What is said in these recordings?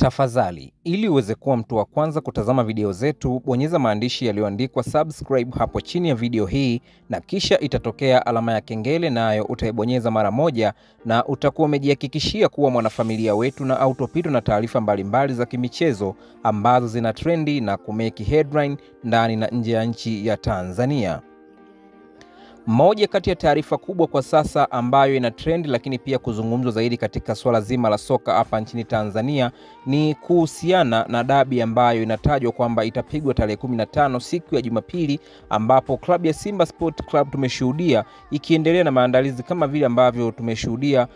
Tafadhali, ili uweze kuwa mtu wa kwanza kutazama video zetu, bonyeza maandishi yaliyoandikwa subscribe hapo chini ya video hii na kisha itatokea alama ya kengele, nayo utaibonyeza mara moja na utakuwa umejihakikishia kuwa mwanafamilia wetu na autopitwa na taarifa mbalimbali za kimichezo ambazo zina trendi na kumeki headline ndani na nje ya nchi ya Tanzania. Moja kati ya taarifa kubwa kwa sasa ambayo ina trend lakini pia kuzungumzwa zaidi katika swala zima la soka hapa nchini Tanzania ni kuhusiana na dabi ambayo inatajwa kwamba itapigwa tarehe 15 siku ya Jumapili, ambapo klabu ya Simba Sport Club tumeshuhudia ikiendelea na maandalizi kama vile ambavyo tumeshuhudia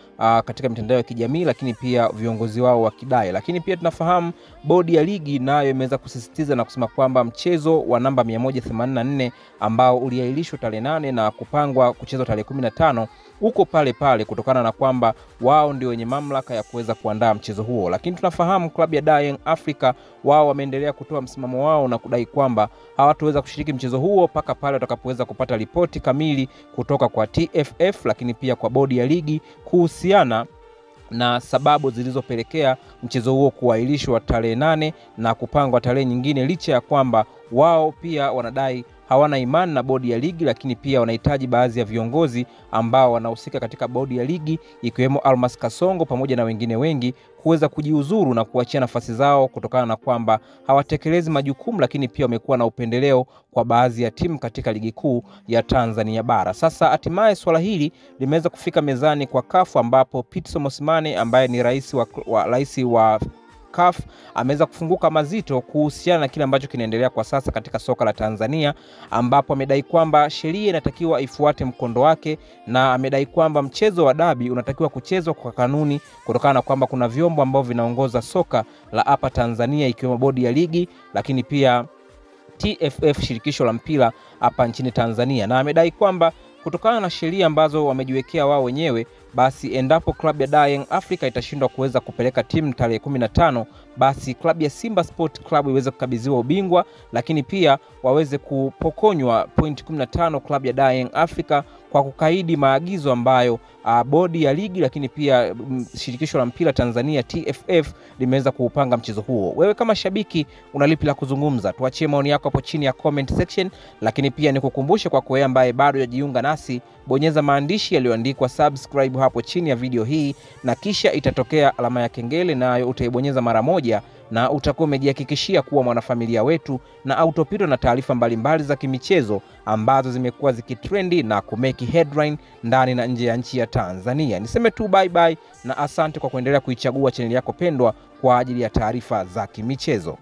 katika mitandao ya kijamii, lakini pia viongozi wao wakidai. Lakini pia tunafahamu bodi ya ligi nayo imeweza kusisitiza na kusema kwamba mchezo wa namba 184 ambao uliahirishwa tarehe 8 na kupangwa kuchezwa tarehe 15 uko pale pale, kutokana na kwamba wao ndio wenye mamlaka ya kuweza kuandaa mchezo huo. Lakini tunafahamu klabu ya Young Africa wao wameendelea kutoa msimamo wao na kudai kwamba hawataweza kushiriki mchezo huo mpaka pale watakapoweza kupata ripoti kamili kutoka kwa TFF, lakini pia kwa bodi ya ligi kuhusiana na sababu zilizopelekea mchezo huo kuahirishwa tarehe 8 na kupangwa tarehe nyingine, licha ya kwamba wao pia wanadai hawana imani na bodi ya ligi, lakini pia wanahitaji baadhi ya viongozi ambao wanahusika katika bodi ya ligi ikiwemo Almas Kasongo pamoja na wengine wengi kuweza kujiuzuru na kuachia nafasi zao kutokana na kwamba hawatekelezi majukumu, lakini pia wamekuwa na upendeleo kwa baadhi ya timu katika ligi kuu ya Tanzania bara. Sasa hatimaye swala hili limeweza kufika mezani kwa CAF, ambapo Pitso Mosimane ambaye ni rais wa CAF ameweza kufunguka mazito kuhusiana na kile ambacho kinaendelea kwa sasa katika soka la Tanzania, ambapo amedai kwamba sheria inatakiwa ifuate mkondo wake, na amedai kwamba mchezo wa dabi unatakiwa kuchezwa kwa kanuni kutokana na kwamba kuna vyombo ambavyo vinaongoza soka la hapa Tanzania ikiwemo bodi ya ligi, lakini pia TFF, shirikisho la mpira hapa nchini Tanzania. Na amedai kwamba kutokana na sheria ambazo wamejiwekea wao wenyewe, basi endapo klabu ya Young Africa itashindwa kuweza kupeleka timu tarehe 15, basi klabu ya Simba Sport Club iweze kukabidhiwa ubingwa, lakini pia waweze kupokonywa point 15 klabu ya Young Africa kwa kukaidi maagizo ambayo bodi ya ligi lakini pia shirikisho la mpira Tanzania TFF limeweza kuupanga mchezo huo. Wewe kama shabiki unalipi la kuzungumza? Tuachie maoni yako hapo chini ya comment section, lakini pia nikukumbushe kwa wewe ambaye bado hujajiunga nasi, bonyeza maandishi yaliyoandikwa subscribe hapo chini ya video hii na kisha itatokea alama ya kengele, nayo utaibonyeza mara moja na utakuwa umejihakikishia kuwa mwanafamilia wetu na autopitwa na taarifa mbalimbali za kimichezo ambazo zimekuwa zikitrendi na kumeki headline ndani na nje ya nchi ya Tanzania. Niseme tu bye bye na asante kwa kuendelea kuichagua channel yako pendwa kwa ajili ya taarifa za kimichezo.